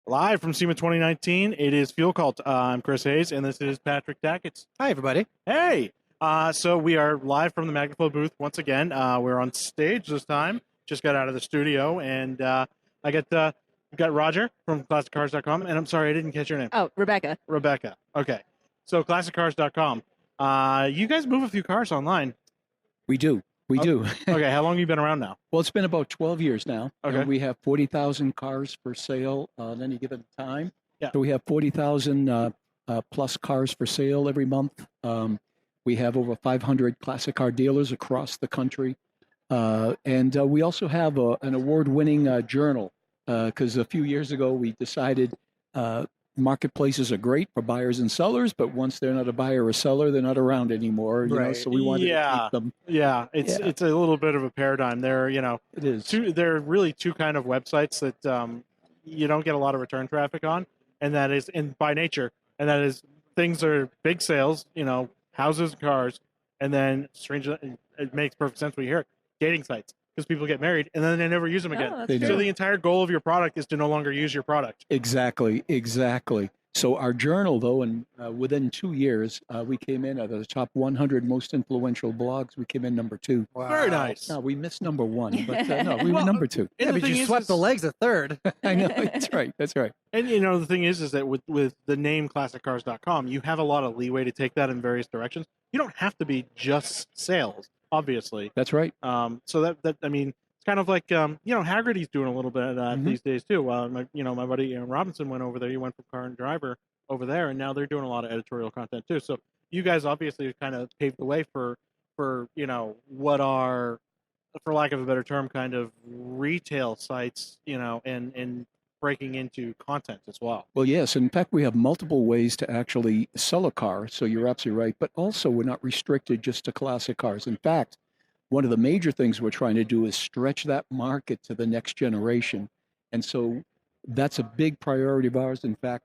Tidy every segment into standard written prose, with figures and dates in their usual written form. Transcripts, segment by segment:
Live from SEMA 2019, it is Fuel Cult. I'm Chris Hayes, and this is Patrick Tackett. Hi, everybody. Hey! So we are live from the Magnaflow booth once again. We're on stage this time. Just got out of the studio, and I got Roger from ClassicCars.com, and I'm sorry, I didn't catch your name. Oh, Rebecca. Rebecca. Okay. So ClassicCars.com. You guys move a few cars online. We do. We do. Okay, how long have you been around now? Well, it's been about 12 years now. Okay. We have 40,000 cars for sale at any given time. Yeah. So we have 40,000 plus cars for sale every month. We have over 500 classic car dealers across the country. And we also have an award-winning journal because a few years ago we decided marketplaces are great for buyers and sellers, but once they're not a buyer or seller, they're not around anymore. You know, so we wanted to keep them. Yeah, it's a little bit of a paradigm. There, It is. there are really two kind of websites that you don't get a lot of return traffic on, and that is by nature, and that is things that are big sales, houses, cars, and then strangely, it makes perfect sense when you hear it, dating sites. Because people get married and then they never use them again. Oh, They so do. the entire goal of your product is to no longer use your product. Exactly. So our journal, though, and within 2 years, we came in at the top 100 most influential blogs. We came in number 2. Wow. Very nice. No, we missed number 1, but no, we were number 2. Yeah, And the but thing you is- swept the legs at third. I know. That's right. That's right. And the thing is that with the name ClassicCars.com, you have a lot of leeway to take that in various directions. You don't have to be just sales, obviously. That's right. So that I mean, it's kind of like Haggerty's doing a little bit of that these days too. My buddy Aaron Robinson went over there. He went from car and driver over there, and now they're doing a lot of editorial content too. So you guys obviously kind of paved the way for what are, for lack of a better term, kind of retail sites, and breaking into content as well. Well, yes. In fact, we have multiple ways to actually sell a car. So you're absolutely right. But also, we're not restricted just to classic cars. In fact, one of the major things we're trying to do is stretch that market to the next generation. And so that's a big priority of ours. In fact,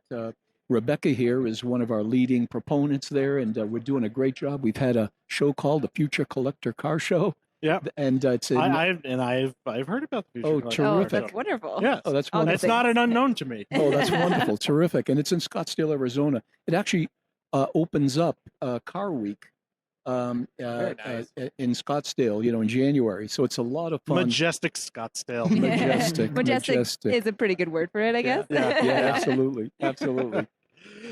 Rebecca here is one of our leading proponents there, and we're doing a great job. We've had a show called the Future Collector Car Show. Yeah, and it's I've heard about the Future. Oh, Collector Oh, terrific. that's wonderful. Yes. oh, that's Oh, wonderful. It's not an unknown to me. Oh, that's wonderful. Terrific. And it's in Scottsdale, Arizona. It actually opens up Car Week Very nice. in Scottsdale, in January. So it's a lot of fun. Majestic Scottsdale. Majestic. Majestic Majestic. is a pretty good word for it, I guess. Yeah, absolutely. Absolutely.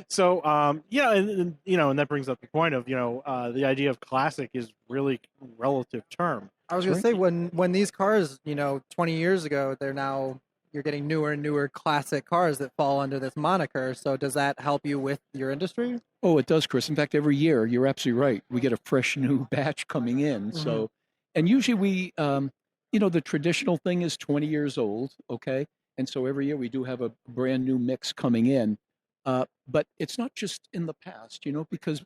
So, and that brings up the point of, the idea of classic is really relative term. I was going to say, when these cars, 20 years ago, you're getting newer and newer classic cars that fall under this moniker. So does that help you with your industry? Oh, it does, Chris. In fact, every year, you're absolutely right. We get a fresh new batch coming in. So, and usually we, the traditional thing is 20 years old, okay? And so every year we do have a brand new mix coming in. But it's not just in the past, because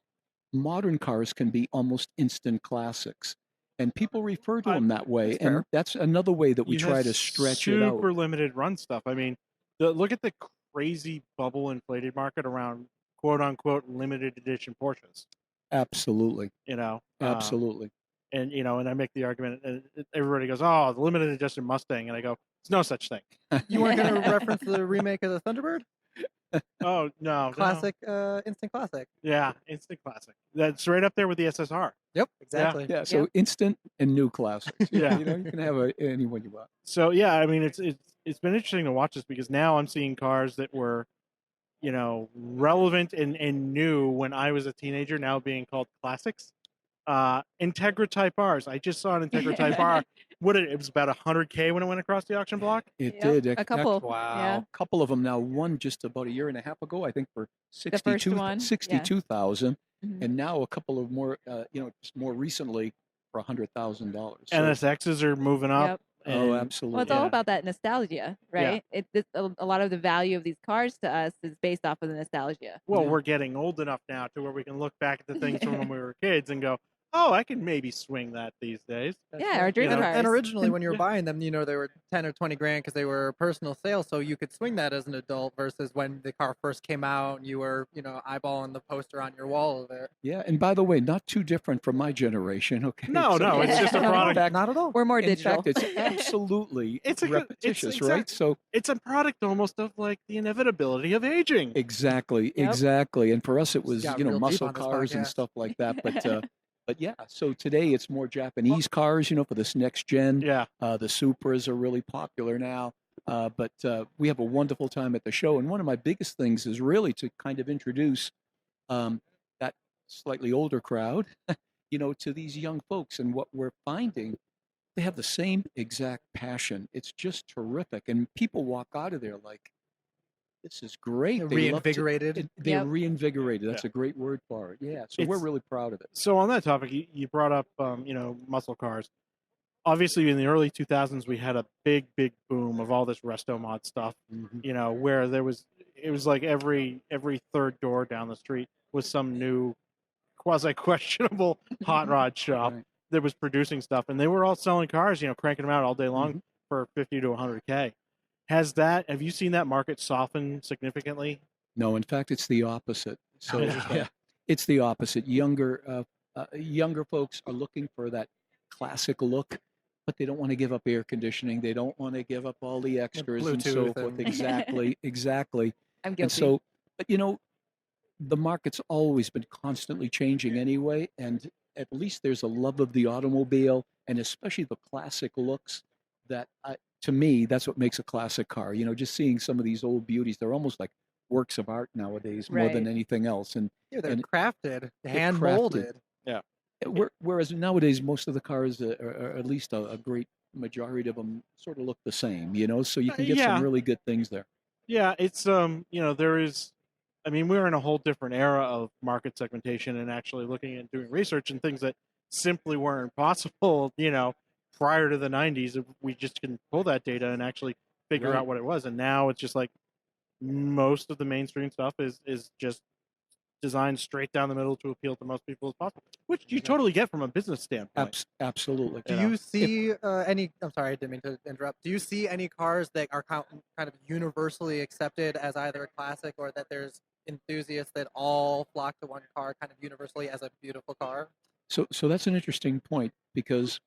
modern cars can be almost instant classics. And people refer to them that way. That's And fair. that's another way that we You try have to stretch it out. Super limited run stuff. I mean, look at the crazy bubble inflated market around quote unquote limited edition Porsches. Absolutely. Absolutely. And and I make the argument, and everybody goes, "Oh, the limited edition Mustang," and I go, "It's no such thing." You weren't going to reference the remake of the Thunderbird? Oh no, Classic, instant classic. Yeah, instant classic. That's right up there with the SSR. Yep, exactly. Yeah. So instant and new classics. Yeah. You can have any one you want. So yeah, I mean, it's been interesting to watch this because now I'm seeing cars that were, relevant and new when I was a teenager now being called classics. Integra Type R's. I just saw an Integra Type R. It was about $100K when it went across the auction block. It Yep, did. a couple. Wow. Yeah. A couple of them now. One just about a year and a half ago, I think, for The first one, yeah. 62,000, Mhm. and now a couple of more, just more recently for $100,000. NSXs are moving up. Yep. Oh, and- absolutely. Well, it's all about that nostalgia, right? A lot of the value of these cars to us is based off of the nostalgia. Well, Yeah. we're getting old enough now to where we can look back at the things from when we were kids and go, oh, I can maybe swing that these days. Yeah, or dream You know, cars. And originally, And- when you were yeah. buying them, they were 10 or 20 grand because they were personal sales, so you could swing that as an adult. Versus when the car first came out, and you were, eyeballing the poster on your wall of it. Yeah, and by the way, not too different from my generation. Okay. No, no, it's just a No, product. In fact, not at all. We're more in digital. fact, it's absolutely It's a good- it's repetitious, right? exact- So It's a product almost of like the inevitability of aging. exactly, Yep. exactly. And for us, it was got real deep muscle on this cars and podcast. stuff like that. But yeah. So today it's more Japanese cars. For this next gen. Yeah. The Supras are really popular now. But we have a wonderful time at the show. And one of my biggest things is really to kind of introduce that slightly older crowd, to these young folks. And what we're finding, they have the same exact passion. It's just terrific. And people walk out of there like, this is great. They love to- Reinvigorated. They're Yep. reinvigorated. That's a great word for it. Yeah. So we're It's- really proud of it. So on that topic, you brought up, muscle cars. Obviously, in the early 2000s, we had a big boom of all this resto mod stuff. Where it was like every third door down the street was some new quasi questionable hot rod shop Right. that was producing stuff, and they were all selling cars, cranking them out all day long for 50 to 100K. Have you seen that market soften significantly? No, in fact, it's the opposite. So Interesting. yeah, it's the opposite. Younger folks are looking for that classic look, but they don't want to give up air conditioning. They don't want to give up all the extras and so Bluetooth forth. and- Exactly. I'm guilty. And so, but the market's always been constantly changing anyway, and at least there's a love of the automobile, and especially the classic looks that, to me, that's what makes a classic car. Just seeing some of these old beauties, they're almost like works of art nowadays more than Right. anything else. And Yeah, they're and crafted, they're hand molded. whereas nowadays, most of the cars, or at least a great majority of them, sort of look the same, so you can get Yeah. some really good things there. Yeah, it's there is. I mean, we're in a whole different era of market segmentation and actually looking and doing research and things that simply weren't possible, prior to the 90s. We just can pull that data and actually figure Right. out what it was. And now it's just like most of the mainstream stuff is just designed straight down the middle to appeal to most people as possible, which you totally get from a business standpoint. Absolutely. Do you see any? I'm sorry, I didn't mean to interrupt. Do you see any cars that are kind of universally accepted as either a classic, or that there's enthusiasts that all flock to one car kind of universally as a beautiful car? So that's an interesting point, because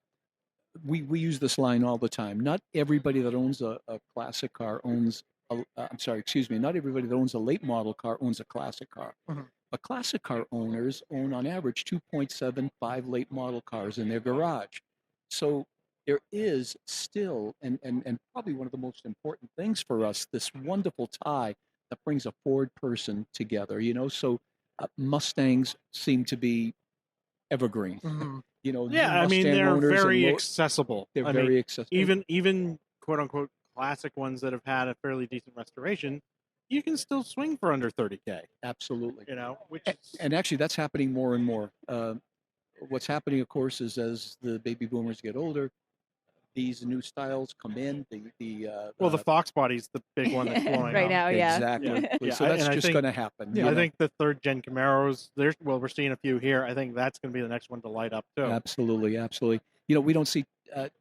we use this line all the time. Not everybody that owns a classic car owns not everybody that owns a late model car owns a classic car. Mhm. But classic car owners own on average 2.75 late model cars in their garage. So there is still, and probably one of the most important things for us, this wonderful tie that brings a Ford person together, So Mustangs seem to be evergreen. Mhm. Yeah, I mean, Mustang they're owners and very accessible. They're I very mean, accessible. even quote unquote classic ones that have had a fairly decent restoration, you can still swing for under 30K. Absolutely. Which A- is, And actually, that's happening more and more. What's happening, of course, is as the baby boomers get older, these new styles come in. well, the Fox body's the big one that's blowing Right up. now, yeah. Exactly. Yeah, So that's and I just think- going to happen. I think the third gen Camaros, we're seeing a few here. I think that's going to be the next one to light up too. Absolutely. We don't see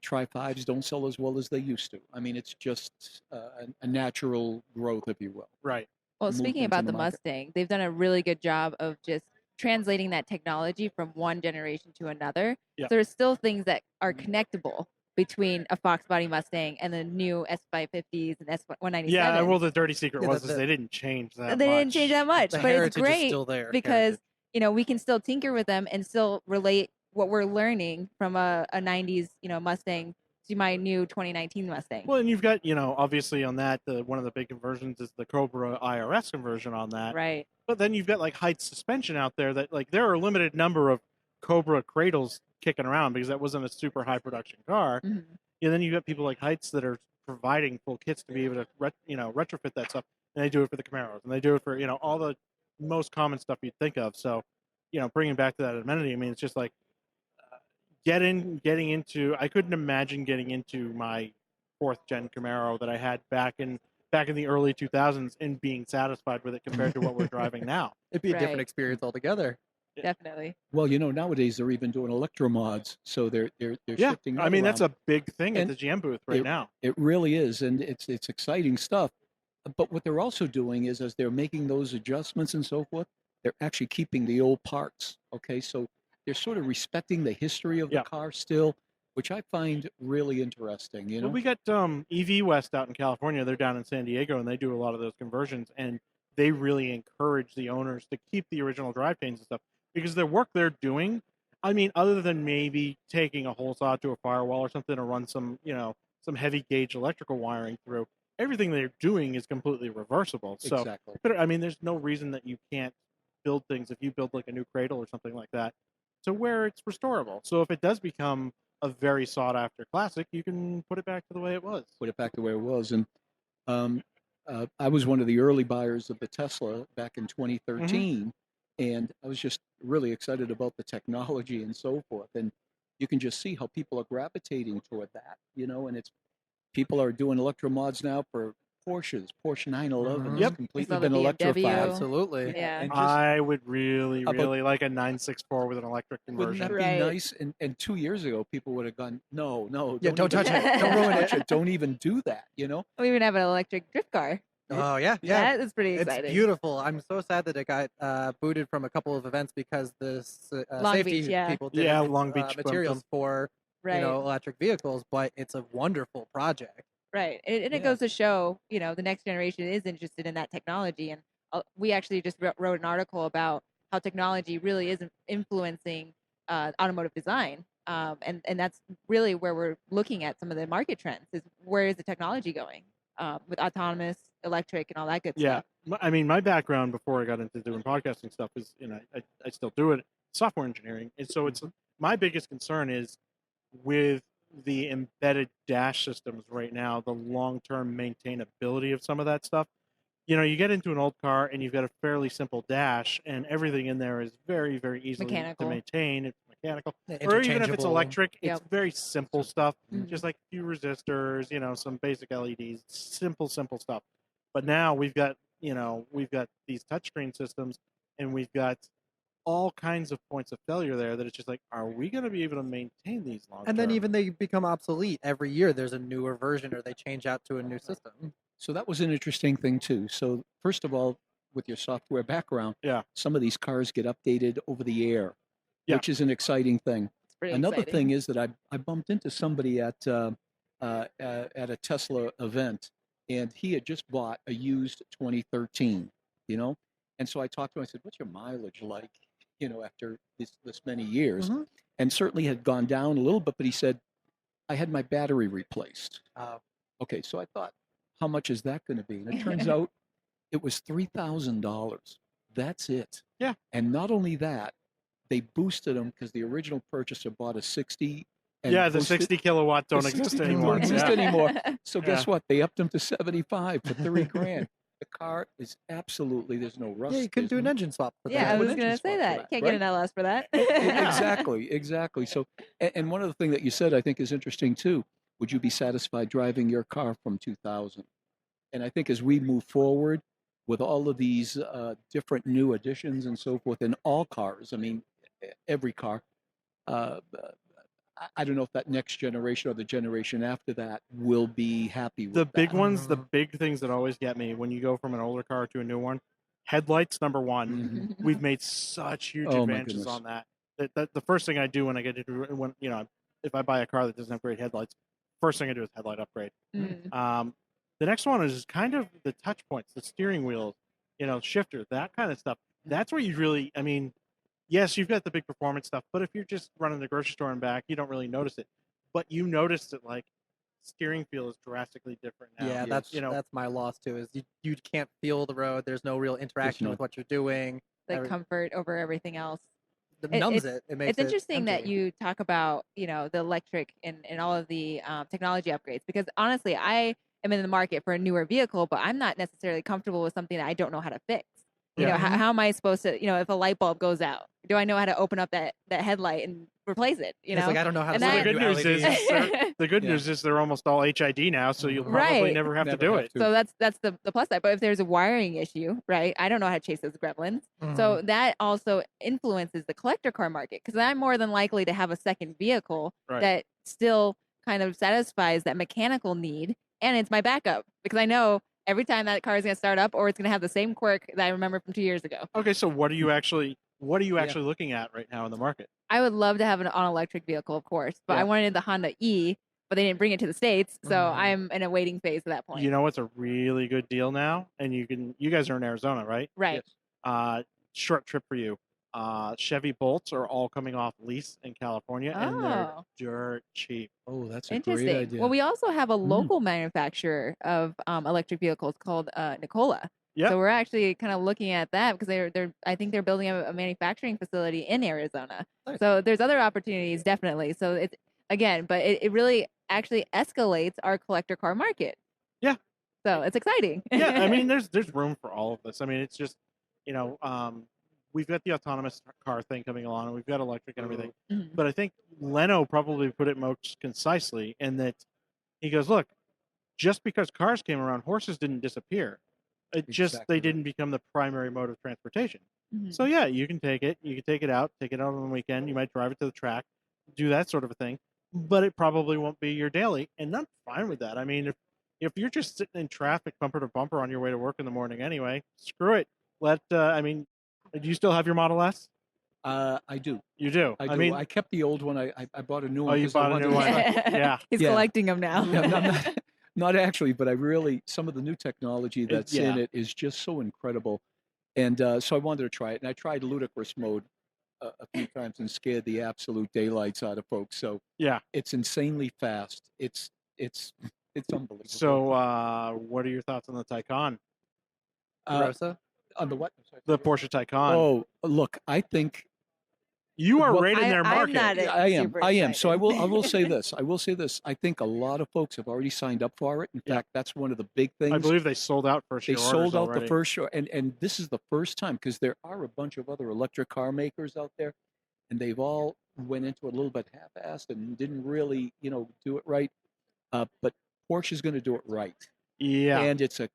Tri-5s don't sell as well as they used to. I mean, it's just a natural growth, if you will. Right. Well, movements speaking in about the the market. Mustang, they've done a really good job of just translating that technology from one generation to another. Yeah. So there's still things that are connectable between a Fox body Mustang and the new S550s and S197s. Yeah. Well, the dirty secret Yeah, was the- is they didn't change that. They much. didn't change that much, The but it's heritage is great still there. because we can still tinker with them and still relate what we're learning from a 90s Mustang to my new 2019 Mustang. Well, and you've got obviously on that one of the big conversions is the Cobra IRS conversion on that. Right. But then you've got like Heights suspension out there that like there are a limited number of Cobra cradles kicking around because that wasn't a super high production car. Mhm. And then you got people like Heights that are providing full kits to be able to retrofit that stuff, and they do it for the Camaros, and they do it for all the most common stuff you'd think of. So, bringing back to that amenity, I mean, it's just like getting into. I couldn't imagine getting into my fourth gen Camaro that I had back in the early 2000s and being satisfied with it compared to what we're driving now. It'd be a different Right. experience altogether. Definitely. Well, nowadays they're even doing electromods, so they're Yeah, shifting that I mean that's around. a big thing at And the GM booth right now. It really is, and it's exciting stuff. But what they're also doing is, as they're making those adjustments and so forth, they're actually keeping the old parts. Okay, so they're sort of respecting the history of the Yeah. car still, which I find really interesting. Well, we got EV West out in California. They're down in San Diego, and they do a lot of those conversions. And they really encourage the owners to keep the original drivetrains and stuff because the work they're doing. I mean, other than maybe taking a hole saw to a firewall or something to run some, some heavy gauge electrical wiring through, everything they're doing is completely reversible. So, Exactly. I mean, there's no reason that you can't build things if you build like a new cradle or something like that to where it's restorable. So if it does become a very sought after classic, you can put it back to the way it was. Put it back the way it was. And I was one of the early buyers of the Tesla back in 2013, and I was just really excited about the technology and so forth. And you can just see how people are gravitating toward that, and people are doing electromods now for Porsches. Porsche 911 Yep. has completely saw the been electrified. BMW. Absolutely. Yeah. And just, I would really, How about- really like a 964 with an electric wouldn't conversion. that Right. be nice? And 2 years ago, people would have gone, no, Yeah, don't even touch it. Don't ruin touch it. it. Don't even do that, We even have an electric drift car. Oh yeah, yeah. That is pretty It's exciting. beautiful. I'm so sad that it got booted from a couple of events because the Long safety Beach, yeah. people didn't Yeah, get, Long Beach bumped materials them. for Right. electric vehicles. But it's a wonderful project. Right. And Yeah. it goes to show, the next generation is interested in that technology. And we actually just wrote an article about how technology really is influencing automotive design. And that's really where we're looking at some of the market trends is where is the technology going with autonomous, electric, and all that good Yeah. stuff. I mean, my background before I got into doing podcasting stuff is, I still do it, software engineering. And so it's my biggest concern is with the embedded dash systems right now, the long-term maintainability of some of that stuff. You get into an old car and you've got a fairly simple dash, and everything in there is very, very easy to Mechanical. maintain. It's mechanical, Yeah, or even if it's interchangeable. electric, it's Yep. very simple stuff, Mhm. just like a few resistors, some basic LEDs, simple stuff. But now we've got these touchscreen systems, and we've got all kinds of points of failure there that it's just like, are we going to be able to maintain these long And then term? even they become obsolete every year. There's a newer version, or they change out to a new system. So that was an interesting thing too. So first of all, with your software background, Yeah. some of these cars get updated over the air, Yeah. which is an exciting thing. It's pretty Another exciting. thing is that I bumped into somebody at a Tesla event, and he had just bought a used 2013, and so I talked to him. I said, "What's your mileage like, after this many years?" Mhm. And certainly had gone down a little bit, but he said, "I had my battery replaced." Okay, so I thought, how much is that going to be? And it turns out it was $3,000. That's it. Yeah. And not only that, they boosted them because the original purchaser bought a 60. And Yeah, the boosted- 60 kilowatts don't the exist 60 anymore. don't exist Yeah. anymore. So guess Yeah. what? They upped them to 75 for $3,000. The car is absolutely, there's no rust. Yeah, you couldn't do there's an no- engine swap for Yeah, that. I do an was engine going to swap say for that. that, Can't right? get an LS for that. Exactly. So, and one other thing that you said, I think, is interesting too. Would you be satisfied driving your car from 2000? And I think as we move forward with all of these different new additions and so forth in all cars, I mean, every car, I don't know if that next generation or the generation after that will be happy with The that. big ones, the Mhm. big things that always get me when you go from an older car to a new one, headlights, number one. Mhm. We've made such huge Oh, my advances goodness. on that the first thing I do when I get into if I buy a car that doesn't have great headlights, first thing I do is headlight upgrade. Mm. The next one is kind of the touch points, the steering wheel, shifter, that kind of stuff. That's where you really, I mean, yes, you've got the big performance stuff, but if you're just running the grocery store and back, you don't really notice it. But you notice that like steering feel is drastically different now. Yeah, that's my loss too. Is you can't feel the road. There's no real interaction no. with what you're doing. Like Every- comfort over everything else. It It- numbs it. It makes It's interesting that empty. you talk about, the electric and all of the technology upgrades because honestly, I am in the market for a newer vehicle, but I'm not necessarily comfortable with something that I don't know how to fix. You know, Yeah. how am I supposed to, if a light bulb goes out, do I know how to open up that headlight and replace it? You It's know, like I don't know how to And Well, set the that- a good new news LED. is the good Yeah. news is they're almost all HID now, so you'll Mhm. probably Right. never have to Never do have it. to. So that's the plus side. But if there's a wiring issue, right? I don't know how to chase those gremlins. Mhm. So that also influences the collector car market because I'm more than likely to have a second vehicle Right. that still kind of satisfies that mechanical need, and it's my backup because I know every time that car is going to start up or it's going to have the same quirk that I remember from 2 years ago. Okay, so what are you actually Yeah. looking at right now in the market? I would love to have an all-electric vehicle, of course, but Yeah. I wanted the Honda E, but they didn't bring it to the States, so Mhm. I'm in a waiting phase at that point. You know what's a really good deal now, and you guys are in Arizona, right? Right. Yes. Short trip for you. Chevy Bolts are all coming off lease in California, and they're Oh. dirt cheap. Oh, that's a Interesting. great idea. Well, we also have a local manufacturer of electric vehicles called Nikola. Yep. So we're actually kind of looking at that because I think they're building a manufacturing facility in Arizona. Nice. So there's other opportunities definitely. So it's but it really actually escalates our collector car market. Yeah. So it's exciting. Yeah, I mean, there's room for all of this. I mean, it's just, we've got the autonomous car thing coming along, and we've got electric and everything. Mhm. But I think Leno probably put it most concisely in that he goes, look, just because cars came around, horses didn't disappear. It just Exactly they right. didn't become the primary mode of transportation. Mhm. So yeah, you can take it. You can take it out on the weekend. You might drive it to the track, do that sort of a thing. But it probably won't be your daily, and I'm fine with that. I mean, if you're just sitting in traffic, bumper to bumper, on your way to work in the morning anyway, screw it. I mean, do you still have your Model S? I do. You do. I do. I mean, I kept the old one. I bought a new oh, one. you 'cause I bought a wanted new to one. try- Yeah. He's Yeah. collecting them now. No, not actually, but I really, some of the new technology that's in yeah. it is just so incredible. And so I wanted to try it. And I tried ludicrous mode a few times and scared the absolute daylights out of folks. So Yeah. it's insanely fast. It's unbelievable. So, what are your thoughts on the Taycan? Rosa? On the what? I'm sorry. The Porsche Taycan. Oh, look, I think You are well, right in their I'm market. not Yeah, I am. super I am. So I excited. will say this. I will say this. I think a lot of folks have already signed up for it. In Yeah. fact, that's one of the big things. I believe they sold out first They year sold orders out already. the first show, and this is the first time because there are a bunch of other electric car makers out there, and they've all went into it a little bit half-assed and didn't really, do it right. But Porsche's going to do it right, Yeah. and it's an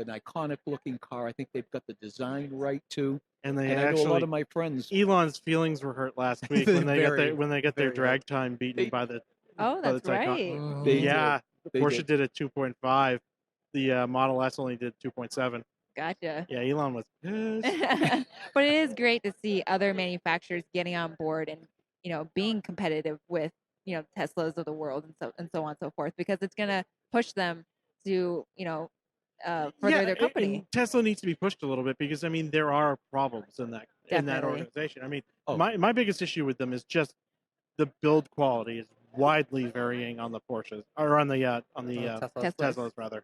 iconic looking car. I think they've got the design right too. And they And I know a actually lot of my friends. Elon's feelings were hurt last week when they got their very drag time beaten They- by the Oh, by the that's Taycan. right. They yeah. They Porsche did. did a 2.5. The Model S only did 2.7. Gotcha. Yeah, Elon was pissed. But it is great to see other manufacturers getting on board and being competitive with Teslas of the world and so on and so forth because it's gonna push them to further their company. and Tesla needs to be pushed a little bit because I mean there are problems in that Definitely. organization. I mean, Oh. my biggest issue with them is just the build quality is widely varying on the Porsches or on the Teslas. Teslas rather.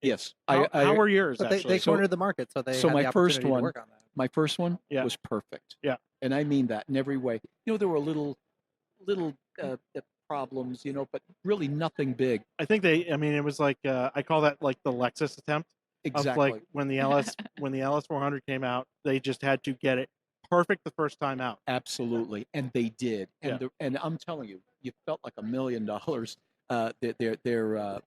Yes, How were yours But they actually? cornered the market, so they so had my the first opportunity one- to work on that. my first one Yeah. was perfect. Yeah. And I mean that in every way. There were little problems, but really nothing big. I think it was like I call that like the Lexus attempt Exactly. of like when the LS 400 came out, they just had to get it perfect the first time out. Absolutely, and they did. And Yeah. and I'm telling you, you felt like $1 million. Their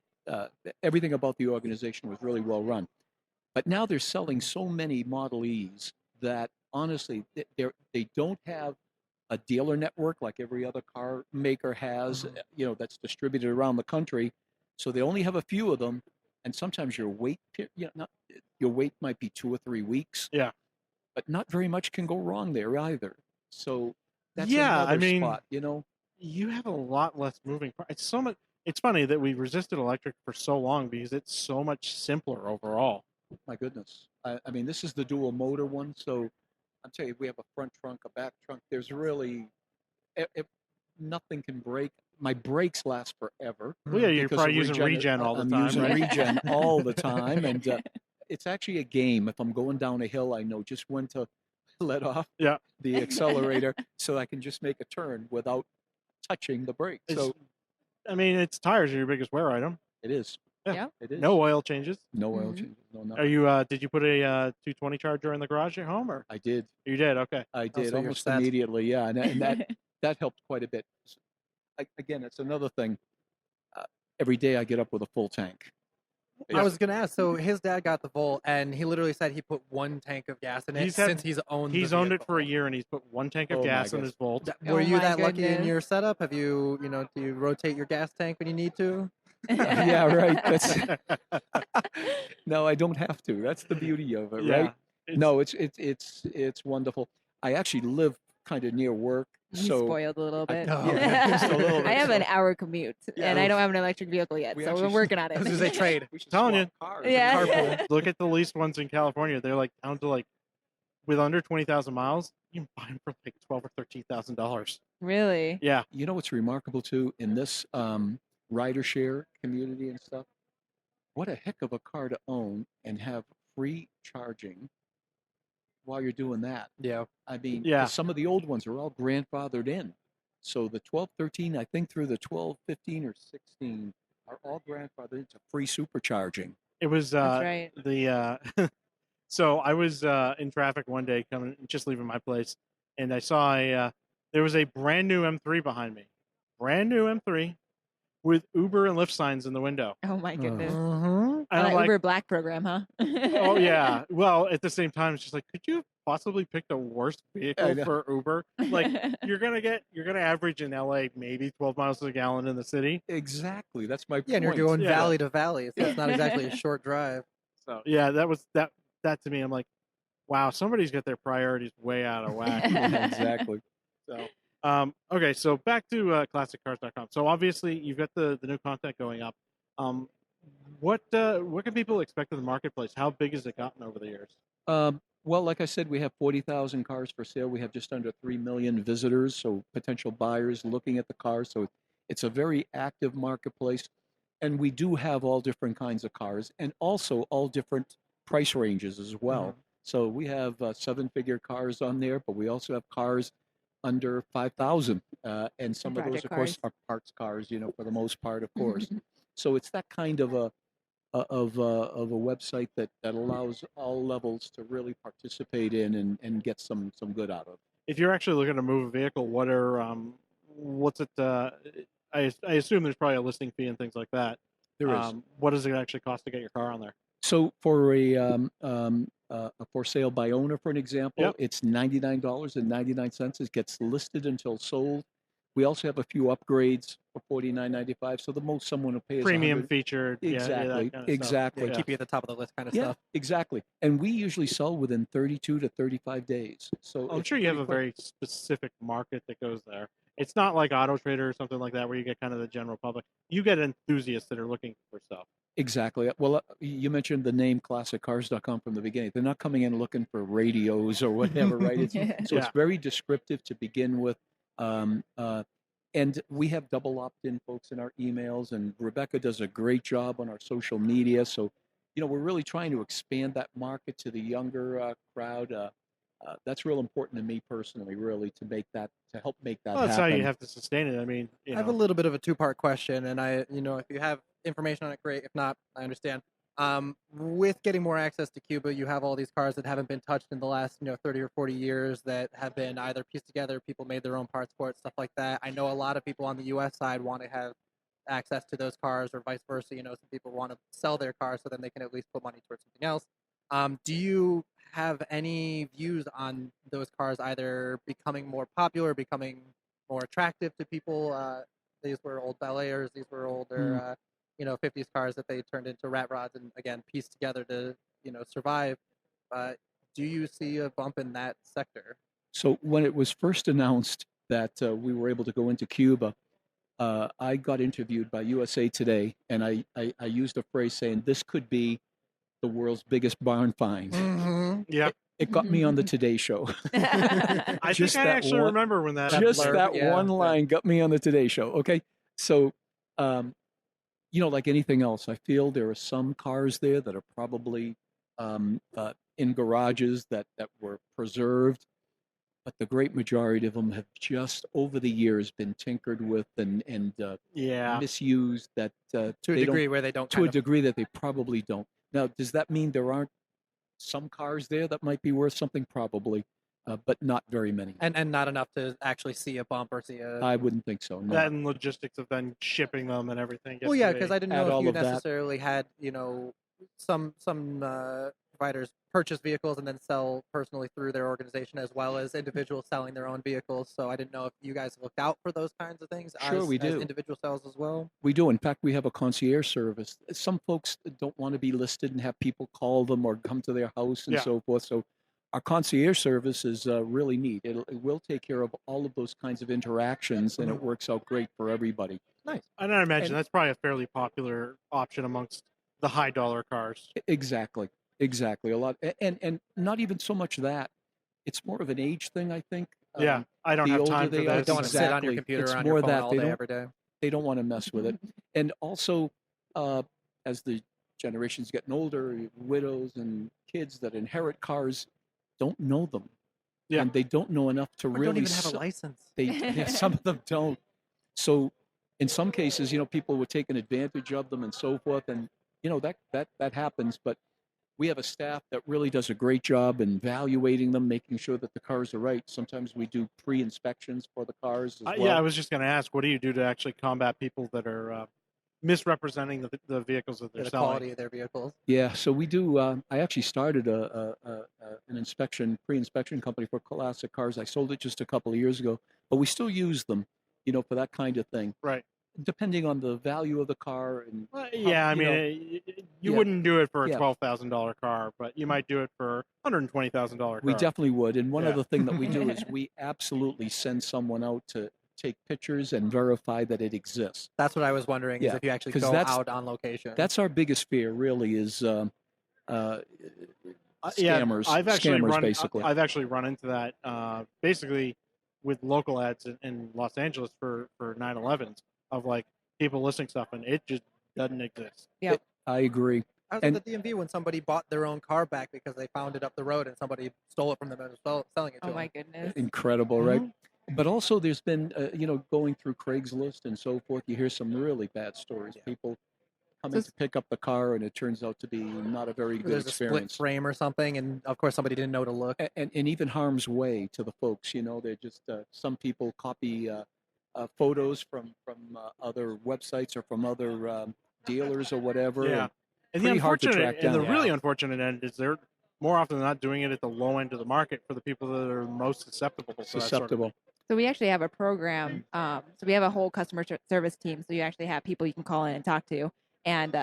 everything about the organization was really well run. But now they're selling so many Model Es that honestly, they don't have a dealer network like every other car maker has. That's distributed around the country. So they only have a few of them, and sometimes your wait might be 2 or 3 weeks. Yeah. But not very much can go wrong there either. So that's Yeah, another I mean, spot, You have a lot less moving parts. It's so much. It's funny that we resisted electric for so long because it's so much simpler overall. My goodness. I mean, this is the dual motor one. So I'm telling you, we have a front trunk, a back trunk. There's really nothing can break. My brakes last forever. Well, yeah, you're because probably of using regen all the I'm time, using right? regen all the time, and it's actually a game. If I'm going down a hill, I know just when to let off Yeah. the accelerator so I can just make a turn without touching the brake. So It's tires are your biggest wear item. it is. Yeah. It is. No oil changes. No oil Mhm. changes. No Are nothing. you? Did you put a 220 charger in the garage at home, or I did. you did? Okay. I Oh, did so you're almost set. immediately. Yeah, and that helped quite a bit. Again, it's another thing. Uh, every day I get up with a full tank. I was gonna ask. So his dad got the Volt, and he literally said he put one tank of gas in it He's had- since he's owned. He's the owned it for a vehicle. year, and he's put one tank of Oh my gas in goodness. his Volt. Were Oh you my that lucky in goodness. your setup? Have you, do you rotate your gas tank when you need to? Yeah, right. That's no, I don't have to. That's the beauty of it, Yeah. right? No, it's wonderful. I actually live kind of near work, He's so spoiled a little bit. Oh, yeah, just a little bit. I have an So hour commute, Yeah, and I don't have an electric vehicle yet, we so actually we're working on I was gonna it. say trade. we should Telling swap you. cars. Yeah. Carpool. Look at the leased ones in California. They're like down to like with under 20,000 miles. You can buy them for like $12,000 or $13,000. Really? Yeah. You know what's remarkable too in this rider share community and stuff? What a heck of a car to own and have free charging while you're doing that. Yeah. I mean, Yeah. 'cause some of the old ones are all grandfathered in. So the 12, 13, I think through the 12, 15, or 16 are all grandfathered into free supercharging. It was That's right. the so I was in traffic one day coming just leaving my place, and I saw there was a brand new M3 behind me. Brand new M3 with Uber and Lyft signs in the window. Oh my goodness. Mm-hmm. And I'm That like, Uber Black program, huh? oh yeah. Well, at the same time, it's just like, could you have possibly picked a worse I vehicle know. for Uber? Like, you're gonna average in LA maybe 12 miles to the gallon in the city. Exactly. That's my Yeah, and you're point. going Yeah. valley to valley, so it's not exactly a short drive. So yeah, that was that to me. I'm like, wow, somebody's got their priorities way out of whack. Exactly. So, okay, so back to classiccars.com. So obviously you've got the new content going up. What can people expect of the marketplace? How big has it gotten over the years? Well, like I said, we have 40,000 cars for sale. We have just under 3 million visitors, so potential buyers looking at the cars. So it's a very active marketplace. And we do have all different kinds of cars and also all different price ranges as well. So we have 7-figure cars on there, but we also have cars under 5,000. And some of those, project of course, cars. are parts cars, for the most part, of course. So it's that kind of a website that allows all levels to really participate in and get some good out of. If you're actually looking to move a vehicle, what's it? I assume there's probably a listing fee and things like that. There is. What does it actually cost to get your car on there? So for a for sale by owner, for an example, Yep. it's $99.99. It gets listed until sold. We also have a few upgrades for $49.95. So the most someone will pay is Premium $100. featured. Exactly. Yeah, that kind of stuff. Exactly. Yeah, keep you at the top of the list kind of Yeah, stuff. exactly. And we usually sell within 32 to 35 days. So I'm it's sure you have pretty a quick. very specific market that goes there. It's not like Auto Trader or something like that where you get kind of the general public. You get enthusiasts that are looking for stuff. Exactly. Well, you mentioned the name classiccars.com from the beginning. They're not coming in looking for radios or whatever, right? It's, so it's Yeah. very descriptive to begin with. And we have double opt-in folks in our emails, and Rebecca does a great job on our social media. So, we're really trying to expand that market to the younger crowd. That's real important to me personally, really, to help make that Well, that's happen. how you have to sustain it. I mean, I have a little bit of a two-part question, and if you have information on it, great. If not, I understand. With getting more access to Cuba, you have all these cars that haven't been touched in the last 30 or 40 years that have been either pieced together, people made their own parts for it, stuff like that. I know a lot of people on the U.S. side want to have access to those cars, or vice versa. Some people want to sell their cars so then they can at least put money towards something else. Do you have any views on those cars either becoming more popular, becoming more attractive to people? These were old Bel Airs, these were older 50s cars that they turned into rat rods and again pieced together to survive. Do you see a bump in that sector? So when it was first announced that we were able to go into Cuba, I got interviewed by USA Today, and I used a phrase saying this could be the world's biggest barn find. Mm-hmm. Yeah. It got me on the Today Show. I Just think I that actually one- remember when that Just happened. that Yeah. one line got me on the Today Show. Okay, so like anything else, I feel there are some cars there that are probably in garages that were preserved. but the great majority of them have just over the years been tinkered with and Yeah. misused that To a they don't degree where they don't to kind a of degree that they probably don't. Now, does that mean there aren't some cars there that might be worth something? Probably, but not very many. and not enough to actually see a bump or see a. I wouldn't think so. No. That and logistics of then shipping them and everything. Well, yeah, because I didn't add know if all you of that. necessarily had, some providers purchase vehicles and then sell personally through their organization, as well as individuals selling their own vehicles. So I didn't know if you guys looked out for those kinds of things. Sure, we as do. individual sales as well. We do. In fact, we have a concierge service. Some folks don't want to be listed and have people call them or come to their house and Yeah. so forth. So our concierge service is really neat. It will take care of all of those kinds of interactions, and it works out great for everybody. Nice. And I imagine And- that's probably a fairly popular option amongst the high dollar cars. Exactly. A lot, and not even so much that. It's more of an age thing, I think. Yeah, I don't the have older time for they You are, this. don't want to sit on your Exactly. computer It's or on more your phone that all they day don't- every day. They don't want to mess with it. And also, as the generations getting older, widows and kids that inherit cars don't know them. Yeah. And they don't know enough to Or really don't even have a su- license. yeah, some of them don't. So in some cases, people were taking advantage of them and so forth, and that happens. But we have a staff that really does a great job in evaluating them, making sure that the cars are right. Sometimes we do pre-inspections for the cars as well. Yeah, I was just going to ask, what do you do to actually combat people that are misrepresenting the vehicles that they're The selling? quality of their vehicles. Yeah, so we do. I actually started an pre-inspection company for classic cars. I sold it just a couple of years ago, but we still use them, for that kind of thing. Right. Depending on the value of the car and Yeah, I you mean, know, you yeah. wouldn't do it for a Yeah. $12,000 car, but you might do it for $120,000 car. we definitely would. And one Yeah. other thing that we do is we absolutely send someone out to take pictures and verify that it exists. That's what I was wondering, is Yeah, if you actually 'cause go that's- out on location. That's our biggest fear, really, is Yeah, scammers. I've actually Scammers, basically. I've actually run into that basically with local ads in Los Angeles for 911s of like people listing stuff, and it just doesn't exist. I agree. I was and- at the DMV when somebody bought their own car back because they found it up the road and somebody stole it from them and was selling it to Oh my them. goodness. Incredible, right? Mm-hmm. But also, there's been, going through Craigslist and so forth, you hear some really bad stories. People coming to pick up the car, and it turns out to be not a very good There's a split experience. frame or something, and of course somebody didn't know to look. And even harm's way to the folks. They're just some people copy photos from other websites or from other dealers or whatever. Yeah, and the pretty hard to unfortunate track and the down. really unfortunate end is they're more often than not doing it at the low end of the market for the people that are most susceptible to that sort of Susceptible. thing. So we actually have a program. So we have a whole customer service team. So you actually have people you can call in and talk to. And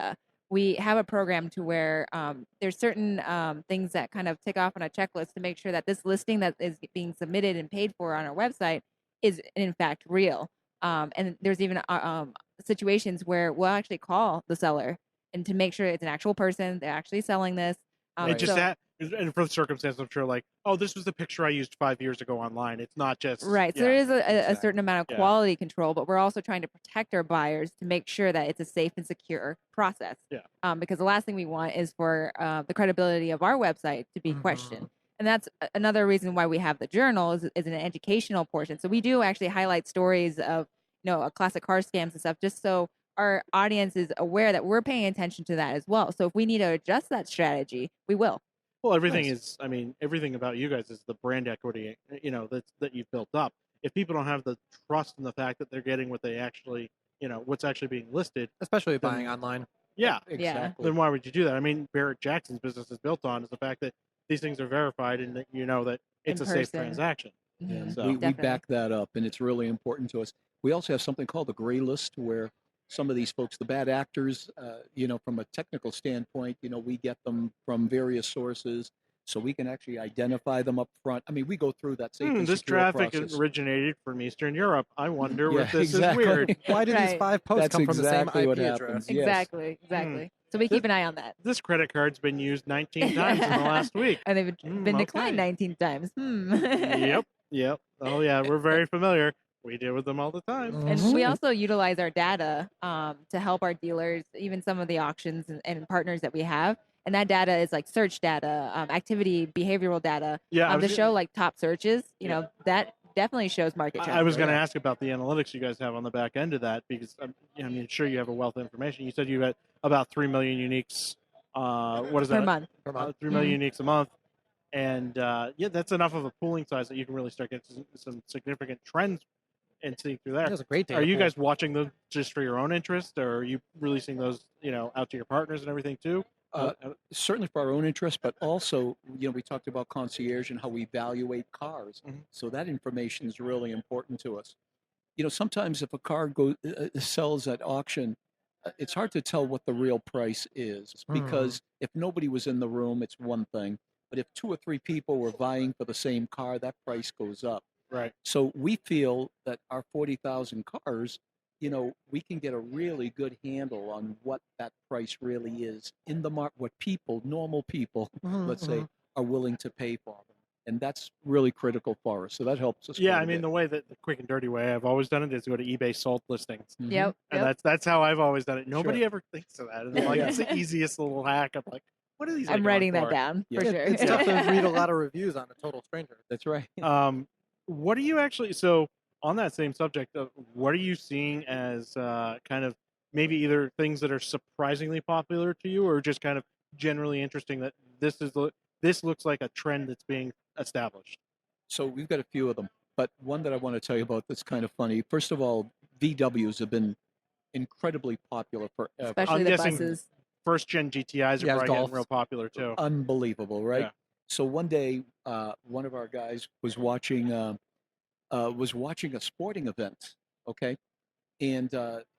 we have a program to where there's certain things that kind of tick off on a checklist to make sure that this listing that is being submitted and paid for on our website is in fact real. And there's even situations where we'll actually call the seller and to make sure it's an actual person, they're actually selling this. And just so- that, and for the circumstance, I'm sure, like, oh, this was the picture I used 5 years ago online. It's not just Right. So yeah. there is a exactly. certain amount of Yeah. quality control, but we're also trying to protect our buyers to make sure that it's a safe and secure process. Yeah. Because the last thing we want is for the credibility of our website to be questioned. And that's another reason why we have the journal is an educational portion. So we do actually highlight stories of, classic car scams and stuff, just so our audience is aware that we're paying attention to that as well. So if we need to adjust that strategy, we will. Well, everything Nice. is. I mean, everything about you guys is the brand equity. That you've built up. If people don't have the trust in the fact that they're getting what they actually, what's actually being listed, Especially Then- buying online. yeah, Exactly. then why would you do that? I mean, Barrett Jackson's business is built on is the fact that these things are verified and that you know that it's In a safe person. transaction. Mhm. So- we Definitely. back that up, and it's really important to us. We also have something called the gray list, where some of these folks, the bad actors, from a technical standpoint, we get them from various sources, so we can actually identify them up front. I mean, we go through that safe and This secure traffic process. originated from Eastern Europe. I wonder Yeah, if this exactly. is weird. Why do these Right. 5 posts That's come from the same exactly IP what address? happens. Yes. Exactly. So we keep an eye on that. This credit card's been used 19 times in the last week. And they've been okay. declined 19 times. Yep. Oh yeah, we're very familiar. We deal with them all the time. And we also utilize our data to help our dealers, even some of the auctions and partners that we have, and that data is like search data, activity, behavioral data. Yeah, To show like top searches, you Yeah. know, that definitely shows market trends. I was going to Yeah. ask about the analytics you guys have on the back end of that because I mean, sure you have a wealth of information. You said you had about 3 million uniques. What is per that? month. 3 million uniques a month, and yeah, that's enough of a pooling size that you can really start getting some significant trends and seeing through there. That's a great data Are you pool. guys watching those just for your own interest, or are you releasing those, out to your partners and everything too? Certainly for our own interest, but also, we talked about concierge and how we evaluate cars. Mhm. So that information is really important to us. Sometimes if a car sells at auction, it's hard to tell what the real price is because if nobody was in the room, it's one thing. But if 2 or 3 people were vying for the same car, that price goes up. Right. So we feel that our 40,000 cars, we can get a really good handle on what that price really is in the market, what normal people, let's say, are willing to pay for them. And that's really critical for us. So that helps us. Yeah, quite I a mean, bit. the way that the quick and dirty way I've always done it is go to eBay sold listings. Mhm. Yep. And that's how I've always done it. Nobody Sure. ever thinks of that. And I'm like, it's the easiest little hack. I'm like, what are these? I'm writing that down Yeah. for sure. It's tough to read a lot of reviews on a total stranger. That's right. What are you actually? So on that same subject, what are you seeing as kind of maybe either things that are surprisingly popular to you, or just kind of generally interesting that this looks like a trend that's being established? So we've got a few of them, but one that I want to tell you about that's kind of funny. First of all, VWs have been incredibly popular forever. Especially I'm the guessing buses. First gen GTIs are Yeah, probably getting Golfs. real popular too. Unbelievable, right? Yeah. So one day, one of our guys was watching a sporting event, okay, and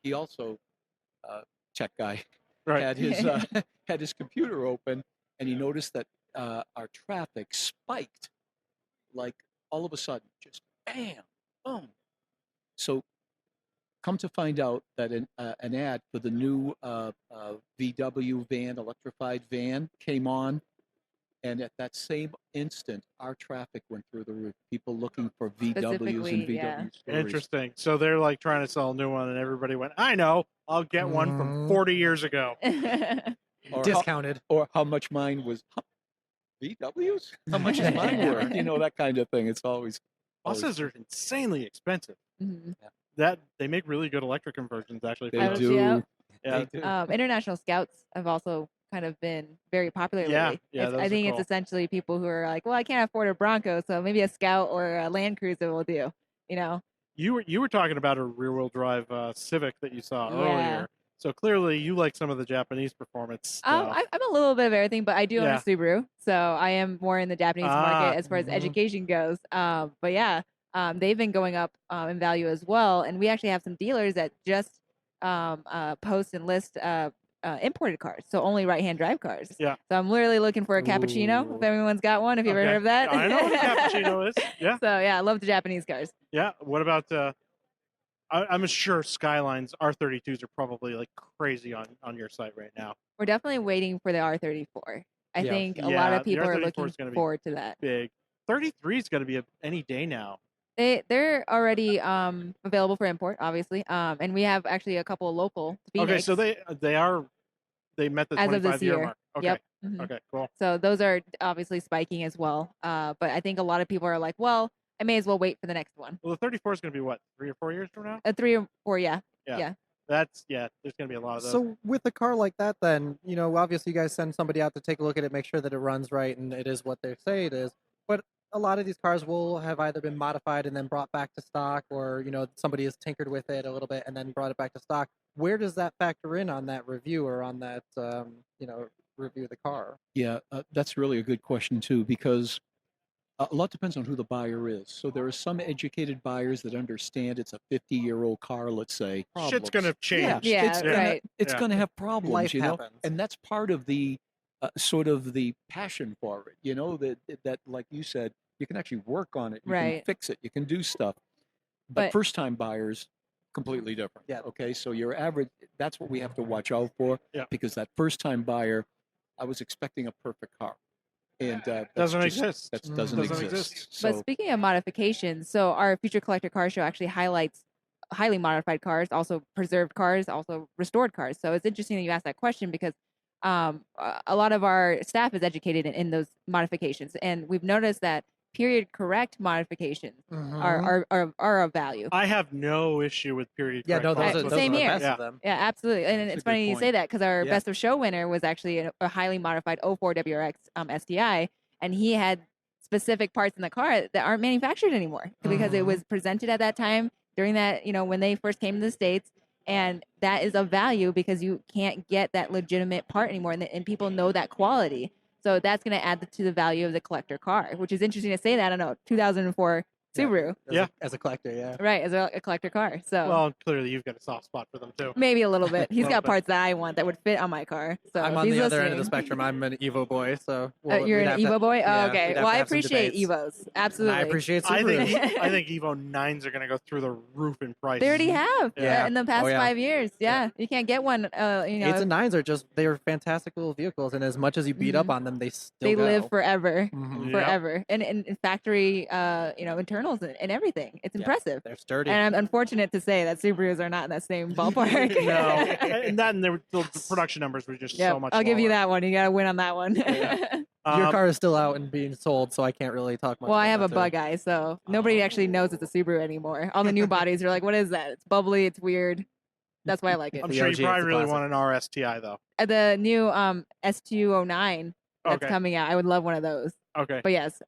he also tech guy Right. had his had his computer open, and he noticed that our traffic spiked, like all of a sudden, just bam, boom. So come to find out that an ad for the new VW van, electrified van, came on. And at that same instant, our traffic went through the roof. People looking for VWs and Specifically, VW yeah. stories. Interesting. So they're like trying to sell a new one, and everybody went, "I know, I'll get one from 40 years ago." Or Discounted. Or how much mine was. VWs? How much is mine worth? That kind of thing. It's always. Buses are insanely expensive. Mhm. That they make really good electric conversions, actually. They I was- do. yeah. Yeah. They do. International scouts have also kind of been very popular Yeah, lately. yeah, those I are think cool. it's essentially people who are like, well, I can't afford a Bronco, so maybe a Scout or a Land Cruiser will do. You were talking about a rear wheel drive Civic that you saw Yeah. earlier. So clearly, you like some of the Japanese performance stuff. I'm a little bit of everything, but I do own Yeah. a Subaru, so I am more in the Japanese market as far as Mhm. education goes. But yeah, they've been going up in value as well, and we actually have some dealers that just post and list imported cars, so only right-hand drive cars. Yeah. So I'm literally looking for a cappuccino. Ooh. If everyone's got one, if you've ever Okay. heard of that. I know what a cappuccino is. Yeah. So yeah, I love the Japanese cars. Yeah. What about? I'm sure Skylines R32s are probably like crazy on your site right now. We're definitely waiting for the R34. I Yeah. think a lot Yeah, of the people are R34 looking is gonna be forward to that. Big 33 is going to be any day now. They're already available for import, obviously. And we have actually a couple local to Phoenix. Okay, so they met the As of this 25 year year. mark. Okay. Yep. Mhm. Okay. Cool. So those are obviously spiking as well. But I think a lot of people are like, well, I may as well wait for the next one. Well, the 34 is going to be what, 3 or 4 years from now? 3 or 4, yeah. There's going to be a lot of those. So with a car like that, then obviously you guys send somebody out to take a look at it, make sure that it runs right and it is what they say it is. But a lot of these cars will have either been modified and then brought back to stock, or somebody has tinkered with it a little bit and then brought it back to stock. Where does that factor in on that review or on that review of the car? Yeah, that's really a good question too, because a lot depends on who the buyer is. So there are some educated buyers that understand it's a 50-year-old car, let's say. Shit's going to change. Yeah, it's gonna, right. It's Yeah. going to have problems, Life happens. and that's part of the sort of the passion for it. That like you said, you can actually work on it, you can Right. fix it, you can do stuff. But But- first-time buyers, completely different. Yeah. Okay, so your average, that's what we have to watch out for. Yeah. Because that first-time buyer, I was expecting a perfect car, and that's Doesn't just- exist. That Mm. doesn't Doesn't exist. exist. So But speaking of modifications, so our Future Collector Car Show actually highlights highly modified cars, also preserved cars, also restored cars. So it's interesting that you asked that question because a lot of our staff is educated in those modifications, and we've noticed that period correct modifications are of value. I have no issue with period. Yeah, no, correct those are Same the here. best Yeah. of them. Yeah, absolutely. And That's a it's good funny you point. say that because our Yeah. best of show winner was actually a highly modified 04 WRX STI, and he had specific parts in the car that aren't manufactured anymore because it was presented at that time during that, when they first came to the States. And that is of value because you can't get that legitimate part anymore, and people know that quality. So that's going to add to the value of the collector car, which is interesting to say that. I don't know, 2004 Subaru. As a collector, yeah. Right, as a collector car. So Well, clearly you've got a soft spot for them too. maybe a little bit. He's Little got bit. parts that I want that would fit on my car. So I'm if on he's the other end of the listening- spectrum. I'm an Evo boy, so You're an Evo boy? yeah, Oh, we'd okay. have Well, to I have some appreciate debates. Evos. And Absolutely. I appreciate I Subaru. think I think Evo 9s are going to go through the roof in price. They already have Yeah. in the past Oh, yeah. 5 years. Yeah. You can't get one. 8s and 9s are they're fantastic little vehicles, and as much as you beat up on them, they still they go. live forever. Mhm. Yeah. Forever. And factory, internals and everything. It's Yeah. impressive. They're sturdy. And I'm unfortunate to say that Subarus are not in that same ballpark. No, and the production numbers were just Yeah, so much. I'll give you lower. that one. You got to win on that one. Your car is still out and being sold, so I can't really talk much. Well, I about have a that, bug eye, so nobody actually knows it's a Subaru anymore. All the new bodies are like, what is that? It's bubbly, it's weird. That's why I like it. I'm The sure OG you is probably the really classic. want an RSTI though. The new S209 that's Okay. coming out, I would love one of those. Okay. But yes,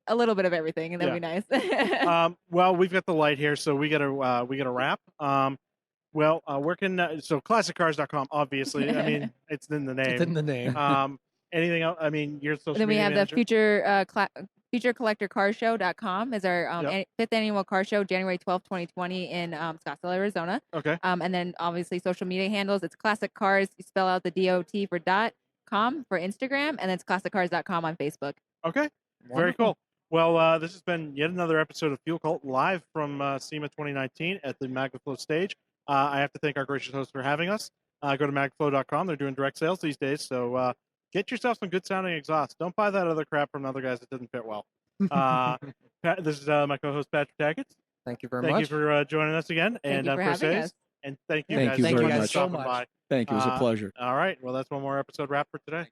a little bit of everything, and that'd be nice. Well, we've got the light here, so we got to wrap. Where can so classiccars.com? Obviously, I mean it's in the name. It's in the name. Anything else? I mean, your social Then we media have manager? the futurecollectorcarshow.com is our Yep. 5th annual car show, January 12th, 2020 in Scottsdale, Arizona. Okay. And then obviously social media handles. It's Classic Cars. You spell out the DOT for .com for Instagram, and then it's classiccars.com on Facebook. Okay. Very cool. Well, this has been yet another episode of Fuel Cult live from SEMA 2019 at the Magnaflow stage. I have to thank our gracious host for having us. Go to magnaflow.com. They're doing direct sales these days, so get yourself some good sounding exhaust. Don't buy that other crap from other guys that doesn't fit well. This is my co-host Patrick Tackett. Thank you very Thank much. you for joining us again. Thank And you for Chris having Hayes. us. And thank you Thank guys you so very much for much. stopping by. Thank you. It was a pleasure. All right. Well, that's one more episode wrap for today.